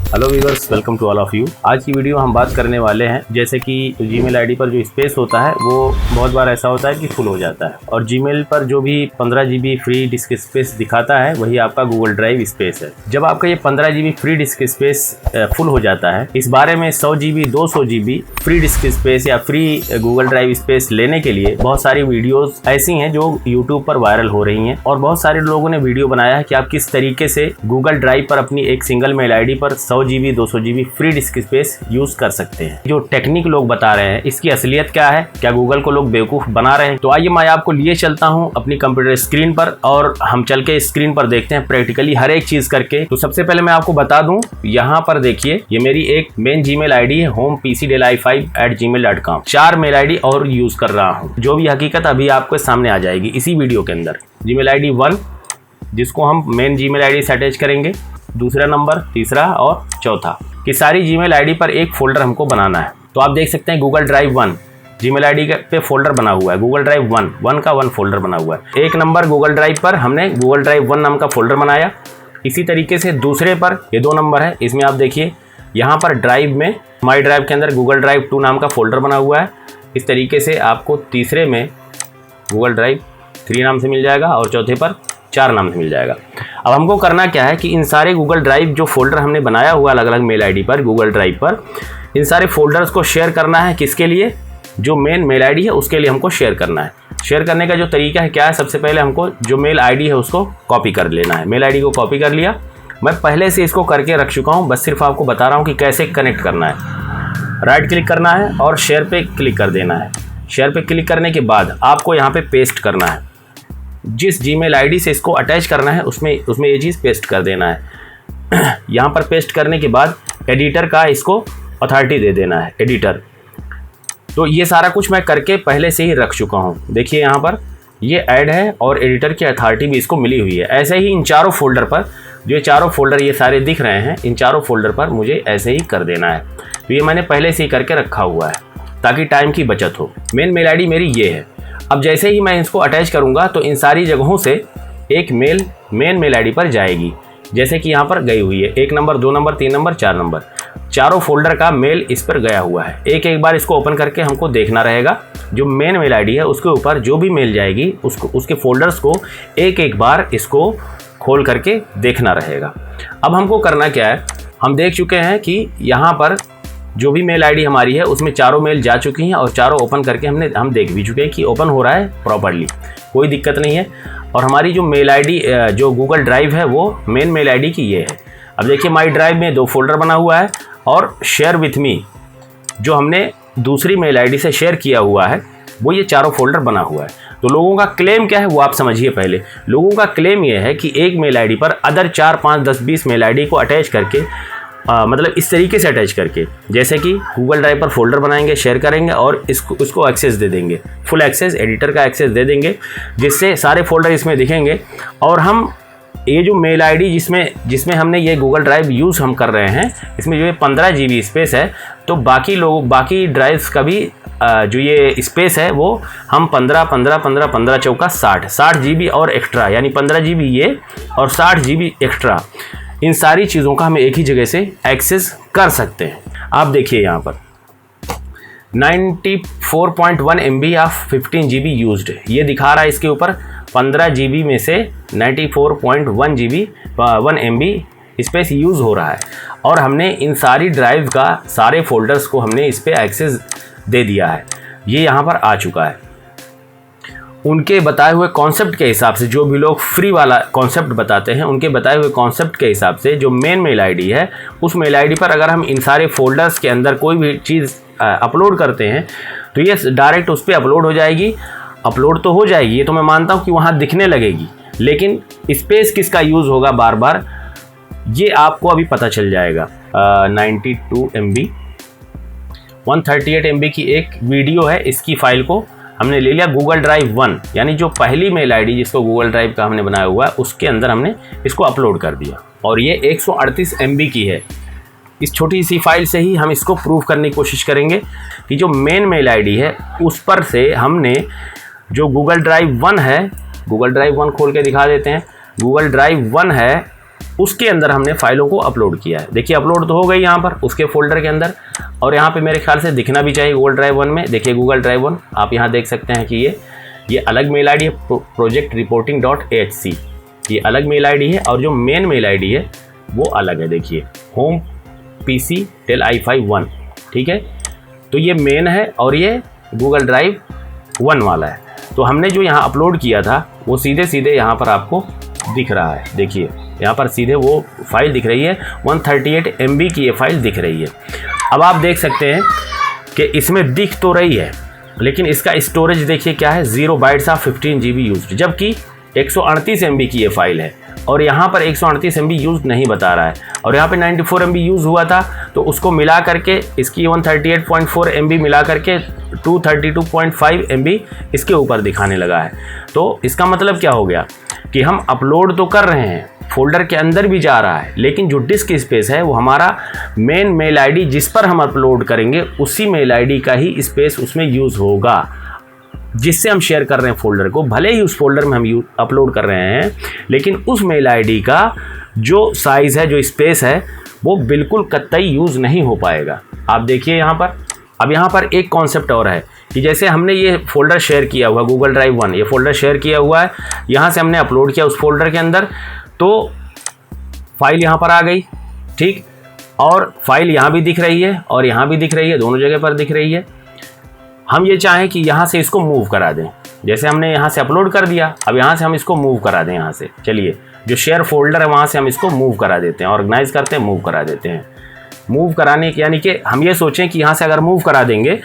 Hello viewers, welcome to all of you. आज की video हम बात करने वाले हैं जैसे कि जीमेल आईडी पर जो स्पेस होता है वो बहुत बार ऐसा होता है कि फुल हो जाता है, और जीमेल पर जो भी 15 GB फ्री डिस्क स्पेस दिखाता है वही आपका गूगल ड्राइव स्पेस है। जब आपका ये 15 GB free disc space full हो जाता है, इस बारे में 100 GB 200 GB free disc space या फ्री गूगल ड्राइव स्पेस लेने के लिए बहुत सारी वीडियोस ऐसी हैं जो यूट्यूब पर वायरल हो रही हैं, और बहुत सारे लोगों ने वीडियो बनाया है कि आप किस तरीके से गूगल ड्राइव पर अपनी एक सिंगल मेल आईडी पर 100 GB 200 GB free disc space use कर सकते हैं। जो टेक्निक लोग बता रहे हैं, इसकी असलियत क्या है, क्या गूगल को लोग बेवकूफ बना रहे हैं? तो आइए मैं आपको लिए चलता हूं अपनी कंप्यूटर स्क्रीन पर, और हम चल के स्क्रीन पर देखते हैं प्रैक्टिकली हर एक चीज करके। तो सबसे पहले मैं आपको बता दूं, यहाँ पर देखिए ये मेरी एक मेन जीमेल आईडी है homepcdeli5@gmail.com। 4 मेल आईडी और यूज कर रहा हूँ, जो भी हकीकत अभी आपके सामने आ जाएगी इसी वीडियो के अंदर। जीमेल आईडी 1 जिसको हम मेन जीमेल आईडी से अटैच करेंगे, दूसरा नंबर, तीसरा और चौथा, कि सारी जीमेल आईडी पर एक फोल्डर हमको बनाना है। तो आप देख सकते हैं गूगल ड्राइव 1 जीमेल आईडी पे फोल्डर बना हुआ है, गूगल ड्राइव 1 का 1 फोल्डर बना हुआ है। एक नंबर गूगल ड्राइव पर हमने गूगल ड्राइव 1 नाम का फोल्डर बनाया। इसी तरीके से दूसरे पर ये 2 नंबर है, इसमें आप देखिए यहाँ पर ड्राइव में माई ड्राइव के अंदर गूगल ड्राइव 2 नाम का फोल्डर बना हुआ है। इस तरीके से आपको तीसरे में गूगल ड्राइव 3 नाम से मिल जाएगा और चौथे पर 4 नाम से मिल जाएगा। अब हमको करना क्या है कि इन सारे गूगल ड्राइव जो फोल्डर हमने बनाया हुआ अलग अलग मेल आईडी पर गूगल ड्राइव पर, इन सारे फोल्डर्स को शेयर करना है। किसके लिए? जो मेन मेल आईडी है उसके लिए हमको शेयर करना है। शेयर करने का जो तरीका है क्या है, सबसे पहले हमको जो मेल आईडी है उसको कॉपी कर लेना है। मेल आईडी को कॉपी कर लिया, मैं पहले से इसको करके रख चुका हूँ, बस सिर्फ आपको बता रहा हूँ कि कैसे कनेक्ट करना है। राइट क्लिक करना है और शेयर पे क्लिक कर देना है। शेयर पे क्लिक करने के बाद आपको यहाँ पे पेस्ट करना है। जिस जीमेल आईडी से इसको अटैच करना है उसमें ये चीज़ पेस्ट कर देना है। यहाँ पर पेस्ट करने के बाद एडिटर का इसको अथॉरिटी दे देना है, एडिटर। तो ये सारा कुछ मैं करके पहले से ही रख चुका हूँ। देखिए यहाँ पर ये ऐड है और एडिटर की अथॉरिटी भी इसको मिली हुई है। ऐसे ही इन चारों फोल्डर पर, जो ये चारों फोल्डर ये सारे दिख रहे हैं, इन चारों फोल्डर पर मुझे ऐसे ही कर देना है। तो ये मैंने पहले से ही करके रखा हुआ है ताकि टाइम की बचत हो। मेन मेल आईडी मेरी ये है। अब जैसे ही मैं इसको अटैच करूंगा तो इन सारी जगहों से एक मेल मेन मेल आईडी पर जाएगी, जैसे कि यहाँ पर गई हुई है। 1 नंबर, 2 नंबर, 3 नंबर, 4 नंबर, चारों फोल्डर का मेल इस पर गया हुआ है। एक बार इसको ओपन करके हमको देखना रहेगा। जो मेन मेल आईडी है उसके ऊपर जो भी मेल जाएगी उसके फोल्डर्स को एक बार इसको खोल करके देखना रहेगा। अब हमको करना क्या है, हम देख चुके हैं कि यहाँ पर जो भी मेल आईडी हमारी है उसमें चारों मेल जा चुकी हैं, और चारों ओपन करके हम देख भी चुके हैं कि ओपन हो रहा है प्रॉपर्ली, कोई दिक्कत नहीं है। और हमारी जो मेल आईडी जो गूगल ड्राइव है वो मेन मेल आईडी की ये है। अब देखिए माई ड्राइव में 2 फोल्डर बना हुआ है, और शेयर विथ मी जो हमने दूसरी मेल आईडी से शेयर किया हुआ है वो ये चारों फोल्डर बना हुआ है। तो लोगों का क्लेम क्या है वो आप समझिए। पहले लोगों का क्लेम ये है कि एक मेल आईडी पर अदर 4, 5, 10, 20 मेल आईडी को अटैच करके, मतलब इस तरीके से अटैच करके, जैसे कि गूगल ड्राइव पर फोल्डर बनाएंगे, शेयर करेंगे और उसको एक्सेस दे देंगे, फुल एक्सेस, एडिटर का एक्सेस दे देंगे, जिससे सारे फोल्डर इसमें दिखेंगे। और हम ये जो मेल आईडी जिसमें हमने ये गूगल ड्राइव यूज़ हम कर रहे हैं, इसमें जो ये 15 GB स्पेस है, तो बाकी ड्राइव्स का भी जो ये स्पेस है वो हम 15 चौका 60 GB और एक्स्ट्रा, यानी 15 GB ये और 60 GB एक्स्ट्रा, इन सारी चीज़ों का हम एक ही जगह से एक्सेस कर सकते हैं। आप देखिए यहाँ पर 94.1 MB ऑफ 15 GB यूज्ड, ये दिखा रहा है इसके ऊपर। 15 GB में से 94.1 GB 1 MB स्पेस यूज़ हो रहा है, और हमने इन सारी ड्राइव का, सारे फोल्डर्स को हमने इस पर एक्सेस दे दिया है। ये यहाँ पर आ चुका है। उनके बताए हुए कॉन्सेप्ट के हिसाब से, जो भी लोग फ्री वाला कॉन्सेप्ट बताते हैं, उनके बताए हुए कॉन्सेप्ट के हिसाब से जो मेन मेल आईडी है, उस मेल आईडी पर अगर हम इन सारे फोल्डर्स के अंदर कोई भी चीज़ अपलोड करते हैं तो ये डायरेक्ट उस पर अपलोड हो जाएगी। अपलोड तो हो जाएगी, ये तो मैं मानता हूँ कि वहाँ दिखने लगेगी, लेकिन स्पेस किसका यूज़ होगा बार बार, ये आपको अभी पता चल जाएगा। 92 MB 138 MB की एक वीडियो है, इसकी फाइल को हमने ले लिया गूगल ड्राइव 1, यानी जो पहली मेल आईडी जिसको गूगल ड्राइव का हमने बनाया हुआ है उसके अंदर हमने इसको अपलोड कर दिया, और ये 138 MB की है। इस छोटी सी फाइल से ही हम इसको प्रूव करने की कोशिश करेंगे कि जो मेन मेल आईडी है उस पर से हमने जो गूगल ड्राइव 1 है, गूगल ड्राइव 1 खोल के दिखा देते हैं। गूगल ड्राइव 1 है उसके अंदर हमने फाइलों को अपलोड किया है। देखिए अपलोड तो हो गई यहाँ पर उसके फोल्डर के अंदर, और यहाँ पे मेरे ख्याल से दिखना भी चाहिए गूगल ड्राइव 1 में। देखिए गूगल ड्राइव 1 आप यहाँ देख सकते हैं कि ये अलग मेल आईडी है, प्रोजेक्ट रिपोर्टिंग .ahc, ये अलग मेल आईडी है, और जो मेन मेल आईडी है वो अलग है। देखिए होम PC टेल i5 1, ठीक है। तो ये मेन है और ये गूगल ड्राइव 1 वाला है। तो हमने जो यहाँ अपलोड किया था वो सीधे सीधे यहाँ पर आपको दिख रहा है। देखिए यहाँ पर सीधे वो फाइल दिख रही है, 138 MB की ये फाइल दिख रही है। अब आप देख सकते हैं कि इसमें दिख तो रही है, लेकिन इसका स्टोरेज देखिए क्या है, 0 बाइट्स ऑफ 15 GB यूज, जबकि 138 MB की ये फाइल है, और यहाँ पर 138 MB यूज नहीं बता रहा है, और यहाँ पे 94 MB यूज़ हुआ था। तो उसको मिला करके इसकी 138.4 MB मिला करके 232.5 MB इसके ऊपर दिखाने लगा है। तो इसका मतलब क्या हो गया कि हम अपलोड तो कर रहे हैं, फोल्डर के अंदर भी जा रहा है, लेकिन जो डिस्क स्पेस है वो हमारा मेन मेल आईडी जिस पर हम अपलोड करेंगे उसी मेल आईडी का ही स्पेस उसमें यूज़ होगा, जिससे हम शेयर कर रहे हैं फोल्डर को। भले ही उस फोल्डर में हम अपलोड कर रहे हैं, लेकिन उस मेल आईडी का जो साइज़ है, जो स्पेस है, वो बिल्कुल कतई यूज़ नहीं हो पाएगा। आप देखिए यहाँ पर, अब यहाँ पर एक कॉन्सेप्ट और है कि जैसे हमने ये फोल्डर शेयर किया हुआ गूगल ड्राइव 1, ये फोल्डर शेयर किया हुआ है, यहाँ से हमने अपलोड किया उस फोल्डर के अंदर, तो फाइल यहाँ पर आ गई, ठीक, और फाइल यहाँ भी दिख रही है और यहाँ भी दिख रही है, दोनों जगह पर दिख रही है। हम ये चाहें कि यहाँ से इसको मूव करा दें, जैसे हमने यहाँ से अपलोड कर दिया, अब यहाँ से हम इसको मूव करा दें। यहाँ से चलिए जो शेयर फोल्डर है वहाँ से हम इसको मूव करा देते हैं, ऑर्गेनाइज करते हैं, मूव करा देते हैं। मूव कराने के यानी कि हम ये सोचें कि यहाँ से अगर मूव करा देंगे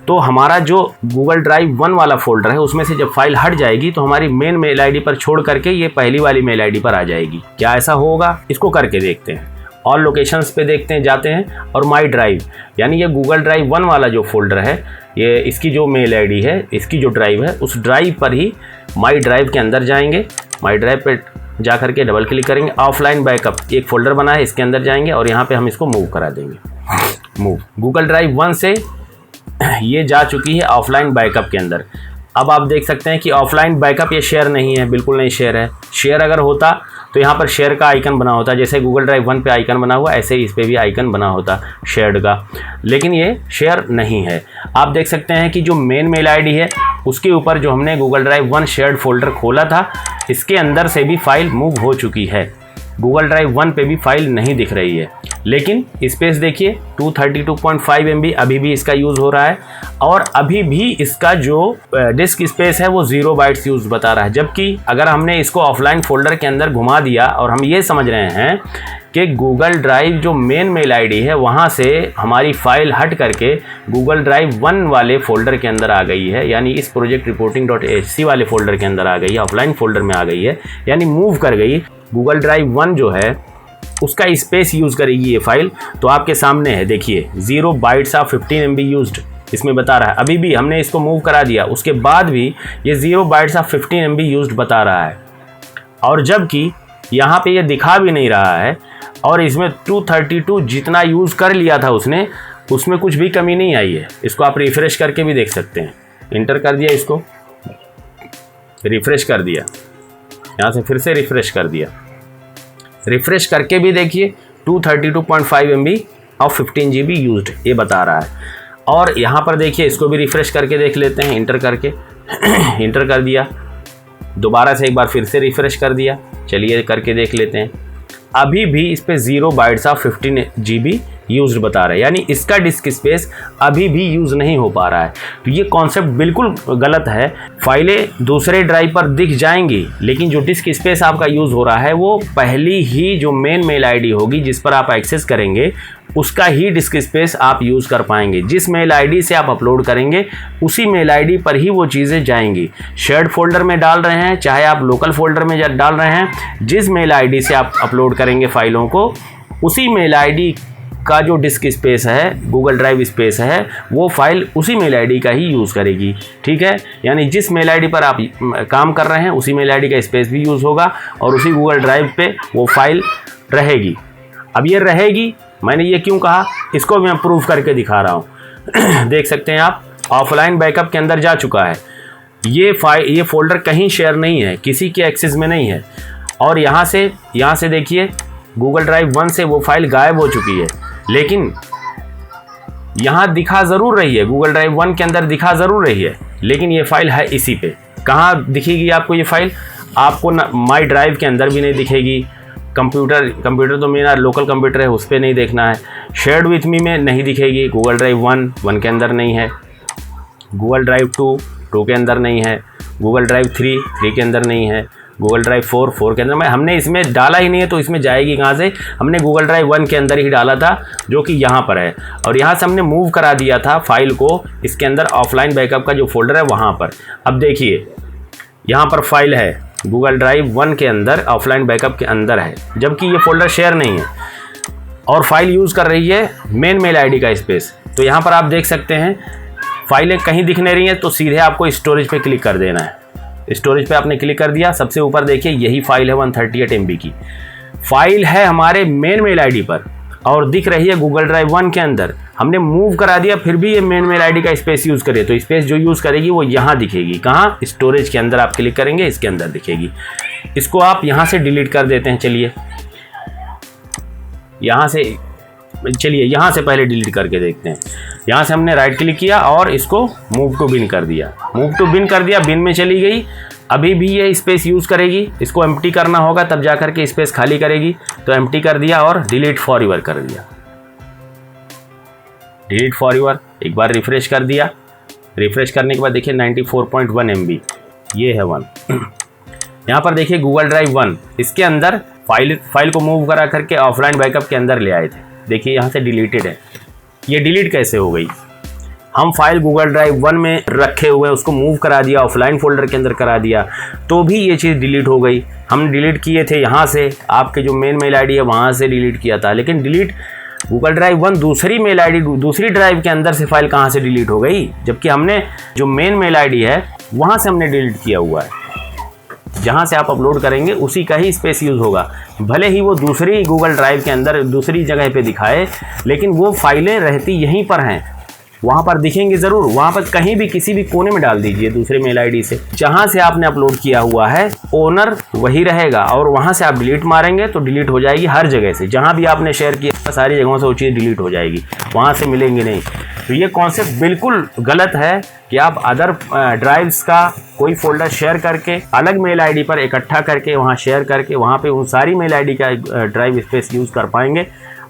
तो हमारा जो गूगल ड्राइव 1 वाला फोल्डर है उसमें से जब फाइल हट जाएगी तो हमारी मेन मेल आईडी पर छोड़ करके ये पहली वाली मेल आईडी पर आ जाएगी। क्या ऐसा होगा? इसको करके देखते हैं। ऑल लोकेशंस पे देखते हैं, जाते हैं, और माई ड्राइव, यानी ये गूगल ड्राइव 1 वाला जो फोल्डर है, ये इसकी जो मेल आईडी है, इसकी जो ड्राइव है, उस ड्राइव पर ही माई ड्राइव के अंदर जाएंगे। माई ड्राइव पे जा करके डबल क्लिक करेंगे, ऑफलाइन बैकअप एक फ़ोल्डर बना है, इसके अंदर जाएंगे और यहाँ पे हम इसको मूव करा देंगे। मूव गूगल ड्राइव 1 से ये जा चुकी है ऑफलाइन बैकअप के अंदर। अब आप देख सकते हैं कि ऑफलाइन बैकअप ये शेयर नहीं है, बिल्कुल नहीं शेयर है। शेयर अगर होता तो यहाँ पर शेयर का आइकन बना होता, जैसे गूगल ड्राइव 1 पे आइकन बना हुआ, ऐसे ही इस पे भी आइकन बना होता शेयर्ड का, लेकिन ये शेयर नहीं है। आप देख सकते हैं कि जो मेन मेल आईडी है उसके ऊपर जो हमने गूगल ड्राइव 1 शेयर्ड फोल्डर खोला था, इसके अंदर से भी फाइल मूव हो चुकी है। गूगल ड्राइव 1 पे भी फाइल नहीं दिख रही है, लेकिन स्पेस देखिए 232.5 MB अभी भी इसका यूज़ हो रहा है, और अभी भी इसका जो डिस्क स्पेस है वो 0 बाइट्स यूज़ बता रहा है। जबकि अगर हमने इसको ऑफलाइन फोल्डर के अंदर घुमा दिया और हम ये समझ रहे हैं कि गूगल ड्राइव जो मेन मेल आईडी है वहाँ से हमारी फ़ाइल हट करके गूगल ड्राइव 1 वाले फ़ोल्डर के अंदर आ गई है, यानी इस प्रोजेक्ट रिपोर्टिंग .ahc वाले फ़ोल्डर के अंदर आ गई है, ऑफलाइन फ़ोल्डर में आ गई है, यानी मूव कर गई। गूगल ड्राइव 1 जो है उसका स्पेस यूज़ करेगी ये फाइल, तो आपके सामने है, देखिए 0 बाइट्स ऑफ 15 MB यूज्ड इसमें बता रहा है। अभी भी हमने इसको मूव करा दिया, उसके बाद भी ये 0 बाइट्स ऑफ 15 MB यूज्ड बता रहा है, और जबकि यहाँ पे ये दिखा भी नहीं रहा है, और इसमें 232 जितना यूज़ कर लिया था उसने, उसमें कुछ भी कमी नहीं आई है। इसको आप रिफ़्रेश करके भी देख सकते हैं। इंटर कर दिया, इसको रिफ़्रेश कर दिया, यहाँ से फिर से रिफ़्रेश कर दिया, रिफ़्रेश करके भी देखिए 232.5 MB और 15 GB यूज्ड ये बता रहा है। और यहाँ पर देखिए इसको भी रिफ़्रेश करके देख लेते हैं, इंटर करके इंटर कर दिया, दोबारा से एक बार फिर से रिफ़्रेश कर दिया, चलिए करके देख लेते हैं। अभी भी इस पे 0 बाइट्स ऑफ 15 GB यूज्ड बता रहा है, यानी इसका डिस्क स्पेस अभी भी यूज़ नहीं हो पा रहा है। तो ये कॉन्सेप्ट बिल्कुल गलत है। फाइलें दूसरे ड्राइव पर दिख जाएंगी, लेकिन जो डिस्क स्पेस आपका यूज़ हो रहा है वो पहली ही जो मेन मेल आईडी होगी जिस पर आप एक्सेस करेंगे उसका ही डिस्क स्पेस आप यूज़ कर पाएंगे। जिस मेल आईडी से आप अपलोड करेंगे उसी मेल आईडी पर ही वो चीज़ें जाएंगी। शेयर्ड फोल्डर में डाल रहे हैं चाहे आप लोकल फोल्डर में डाल रहे हैं, जिस मेल आईडी से आप अपलोड करेंगे फाइलों को, उसी मेल आईडी का जो डिस्क स्पेस है, गूगल ड्राइव स्पेस है, वो फाइल उसी मेल आईडी का ही यूज़ करेगी। ठीक है, यानी जिस मेल आईडी पर आप काम कर रहे हैं उसी मेल आईडी का स्पेस भी यूज़ होगा और उसी गूगल ड्राइव पे वो फाइल रहेगी। अब ये रहेगी, मैंने ये क्यों कहा, इसको मैं प्रूव करके दिखा रहा हूँ। देख सकते हैं आप, ऑफलाइन बैकअप के अंदर जा चुका है। ये फोल्डर कहीं शेयर नहीं है, किसी के एक्सेस में नहीं है, और यहाँ से देखिए गूगल ड्राइव 1 से वो फाइल गायब हो चुकी है, लेकिन यहाँ दिखा ज़रूर रही है, गूगल ड्राइव 1 के अंदर दिखा ज़रूर रही है, लेकिन ये फाइल है इसी पे। कहाँ दिखेगी आपको ये फाइल? आपको ना माई ड्राइव के अंदर भी नहीं दिखेगी, कंप्यूटर तो मेरा लोकल कंप्यूटर है उस पर नहीं देखना है, शेयर्ड विथ मी में नहीं दिखेगी, गूगल ड्राइव 1 के अंदर नहीं है, गूगल ड्राइव 2 के अंदर नहीं है, गूगल ड्राइव 3 के अंदर नहीं है, गूगल ड्राइव 4 के अंदर हमने इसमें डाला ही नहीं है, तो इसमें जाएगी कहाँ से? हमने गूगल ड्राइव 1 के अंदर ही डाला था, जो कि यहाँ पर है, और यहाँ से हमने मूव करा दिया था फाइल को इसके अंदर, ऑफलाइन बैकअप का जो फोल्डर है वहाँ पर। अब देखिए यहाँ पर फाइल है गूगल ड्राइव 1 के अंदर, ऑफलाइन बैकअप के अंदर है, जबकि ये फोल्डर शेयर नहीं है और फाइल यूज़ कर रही है मेन मेल आईडी का स्पेस। तो यहाँ पर आप देख सकते हैं फाइलें कहीं दिख नहीं रही हैं, तो सीधे आपको स्टोरेज पे क्लिक कर देना है। स्टोरेज पे आपने क्लिक कर दिया, सबसे ऊपर देखिए यही फाइल है 138 MB की फाइल है हमारे मेन मेल आईडी पर और दिख रही है गूगल ड्राइव 1 के अंदर। हमने मूव करा दिया, फिर भी ये मेन मेल आईडी का स्पेस यूज़ करे, तो स्पेस जो यूज़ करेगी वो यहाँ दिखेगी। कहाँ? स्टोरेज के अंदर आप क्लिक करेंगे, इसके अंदर दिखेगी। इसको आप यहाँ से डिलीट कर देते हैं। चलिए यहाँ से पहले डिलीट करके देखते हैं। यहाँ से हमने राइट क्लिक किया और इसको मूव टू बिन कर दिया, बिन में चली गई। अभी भी ये स्पेस यूज़ करेगी, इसको एम्प्टी करना होगा तब जा कर के स्पेस खाली करेगी, तो एम्प्टी कर दिया और डिलीट फॉर एवर कर दिया। डिलीट फॉर एवर एक बार रिफ्रेश कर दिया। रिफ्रेश करने के बाद देखिए 94.1 MB ये है 1। यहाँ पर देखिए गूगल ड्राइव 1, इसके अंदर फाइल को मूव करा करके ऑफलाइन बैकअप के अंदर ले आए थे। देखिए यहाँ से डिलीटेड है। ये डिलीट कैसे हो गई? हम फाइल गूगल ड्राइव 1 में रखे हुए उसको मूव करा दिया, ऑफलाइन फोल्डर के अंदर करा दिया, तो भी ये चीज़ डिलीट हो गई। हम डिलीट किए थे यहाँ से, आपके जो मेन मेल आईडी है वहाँ से डिलीट किया था, लेकिन डिलीट गूगल ड्राइव 1 दूसरी मेल आईडी दूसरी ड्राइव के अंदर से फाइल कहाँ से डिलीट हो गई? जबकि हमने जो मेन मेल आईडी है वहाँ से हमने डिलीट किया हुआ है। जहाँ से आप अपलोड करेंगे उसी का ही स्पेस यूज़ होगा, भले ही वो दूसरी गूगल ड्राइव के अंदर दूसरी जगह पे दिखाए, लेकिन वो फाइलें रहती यहीं पर हैं, वहाँ पर दिखेंगे ज़रूर। वहाँ पर कहीं भी किसी भी कोने में डाल दीजिए दूसरे मेल आईडी से, जहाँ से आपने अपलोड किया हुआ है ओनर वही रहेगा, और वहाँ से आप डिलीट मारेंगे तो डिलीट हो जाएगी हर जगह से। जहाँ भी आपने शेयर किया सारी जगहों से वो चीज़ डिलीट हो जाएगी, वहाँ से मिलेंगे नहीं। तो ये कॉन्सेप्ट बिल्कुल गलत है कि आप अदर ड्राइव्स का कोई फोल्डर शेयर करके अलग मेल आईडी पर इकट्ठा करके वहाँ शेयर करके वहाँ पे उन सारी मेल आईडी का ड्राइव स्पेस यूज़ कर पाएंगे।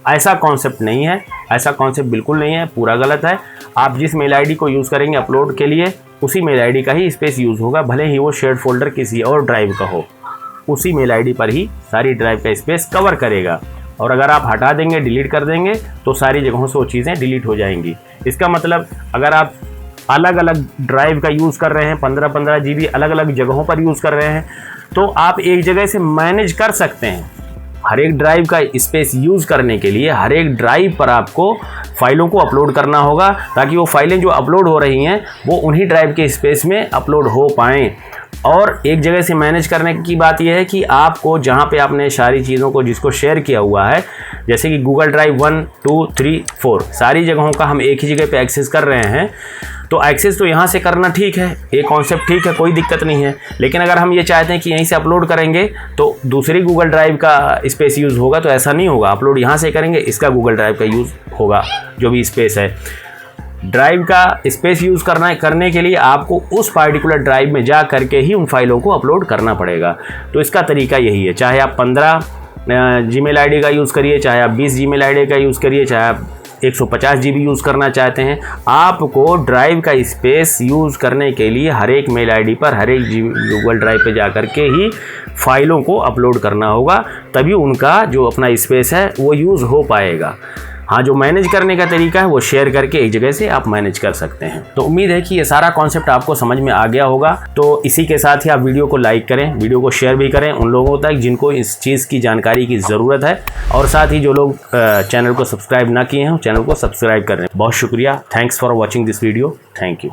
ऐसा कॉन्सेप्ट नहीं है, ऐसा कॉन्सेप्ट बिल्कुल नहीं है, पूरा गलत है। आप जिस मेल आईडी को यूज़ करेंगे अपलोड के लिए उसी मेल आईडी का ही स्पेस यूज़ होगा, भले ही वो शेयर्ड फोल्डर किसी और ड्राइव का हो, उसी मेल आईडी पर ही सारी ड्राइव का स्पेस कवर करेगा। और अगर आप हटा देंगे, डिलीट कर देंगे, तो सारी जगहों से वो चीज़ें डिलीट हो जाएंगी। इसका मतलब अगर आप अलग अलग ड्राइव का यूज़ कर रहे हैं, 15-15 GB अलग अलग जगहों पर यूज़ कर रहे हैं, तो आप एक जगह से मैनेज कर सकते हैं। हर एक ड्राइव का स्पेस यूज़ करने के लिए हर एक ड्राइव पर आपको फाइलों को अपलोड करना होगा, ताकि वो फाइलें जो अपलोड हो रही हैं वो उन्हीं ड्राइव के स्पेस में अपलोड हो पाएँ। और एक जगह से मैनेज करने की बात यह है कि आपको जहाँ पे आपने सारी चीज़ों को जिसको शेयर किया हुआ है, जैसे कि गूगल ड्राइव 1, 2, 3, 4 सारी जगहों का हम एक ही जगह पे एक्सेस कर रहे हैं, तो एक्सेस तो यहाँ से करना ठीक है, ये कॉन्सेप्ट ठीक है, कोई दिक्कत नहीं है। लेकिन अगर हम ये चाहते हैं कि यहीं से अपलोड करेंगे तो दूसरी गूगल ड्राइव का स्पेस यूज़ होगा, तो ऐसा नहीं होगा। अपलोड यहाँ से करेंगे, इसका गूगल ड्राइव का यूज़ होगा, जो भी स्पेस है। ड्राइव का स्पेस यूज़ करने के लिए आपको उस पार्टिकुलर ड्राइव में जा करके ही उन फाइलों को अपलोड करना पड़ेगा। तो इसका तरीका यही है, चाहे आप 15 जीमेल आईडी का यूज़ करिए, चाहे आप 20 जीमेल आईडी का यूज़ करिए, चाहे आप 150 GB यूज़ करना चाहते हैं, आपको ड्राइव का स्पेस यूज़ करने के लिए हर एक मेल आईडी पर हर एक गूगल ड्राइव पे जा कर के ही फाइलों को अपलोड करना होगा, तभी उनका जो अपना स्पेस है वो यूज़ हो पाएगा। हाँ, जो मैनेज करने का तरीका है वो शेयर करके एक जगह से आप मैनेज कर सकते हैं। तो उम्मीद है कि ये सारा कॉन्सेप्ट आपको समझ में आ गया होगा। तो इसी के साथ ही आप वीडियो को लाइक करें, वीडियो को शेयर भी करें उन लोगों तक जिनको इस चीज़ की जानकारी की ज़रूरत है, और साथ ही जो लोग चैनल को सब्सक्राइब ना किए हैं चैनल को सब्सक्राइब करें। बहुत शुक्रिया। Thanks for watching this video. Thank you.